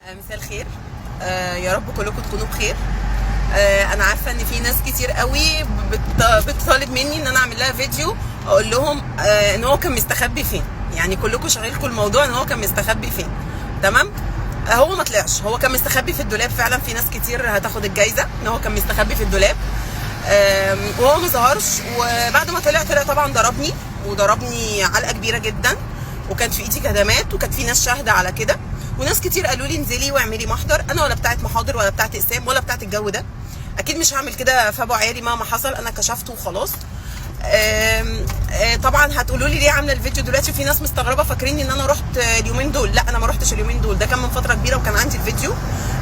مساء الخير. يا رب كلكم تكونوا بخير. انا عارفه ان في ناس كتير قوي بتطالب مني ان انا اعمل لها فيديو اقول لهم ان هو كان مستخبي فين. يعني كلكم شغالكم الموضوع ان هو كان مستخبي فين. تمام. هو ما طلعش، هو كان مستخبي في الدولاب فعلا. في ناس كتير هتاخد الجايزه ان هو كان مستخبي في الدولاب وهو ما ظهرش. وبعد ما طلع طبعا ضربني علقه كبيره جدا، وكانت في ايدي كدمات، وكانت في ناس شاهده على كده، وناس كتير قالوا لي انزلي واعملي محضر. انا ولا بتاعت محاضر ولا بتاعت اقسام ولا بتاعت الجو ده، اكيد مش هعمل كده في ابو عيالي مهما حصل. انا كشفت وخلاص. طبعا هتقولوا لي ليه عامله الفيديو دلوقتي؟ في ناس مستغربه فاكرين ان انا رحت اليومين دول. لا، انا ما رحتش اليومين دول، ده كان من فتره كبيره وكان عندي الفيديو.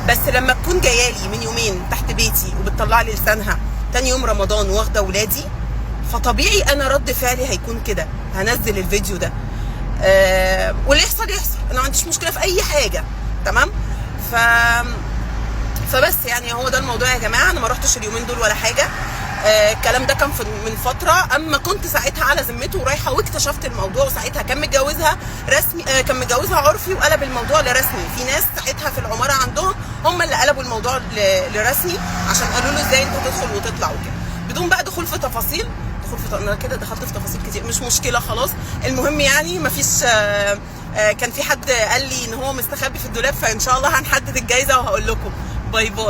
بس لما تكون جايه لي من يومين تحت بيتي وبتطلع لي لسانها تاني يوم رمضان واخده اولادي، فطبيعي انا رد فعلي هيكون كده، هنزل الفيديو ده. واللي يحصل يحصل، انا ما عنديش مشكله في اي حاجه. تمام. فبس يعني هو ده الموضوع يا جماعه. انا ما رحتش اليومين دول ولا حاجه. الكلام ده كان من فتره، اما كنت ساعتها على ذمته ورايحه واكتشفت الموضوع. وساعتها كان متجوزها رسمي، كان متجوزها عرفي وقلب الموضوع لرسمي. في ناس ساعتها في العماره عندهم هم اللي قلبوا الموضوع لرسمي، عشان قالوا له ازاي انت تدخل وتطلع وكده، بدون بقى دخول في تفاصيل. انا كده دخلت في تفاصيل كتير، مش مشكله خلاص. المهم يعني مفيش كان في حد قال لي ان هو مستخبي في الدولاب، فان شاء الله هنحدد الجايزه وهقول لكم. باي باي.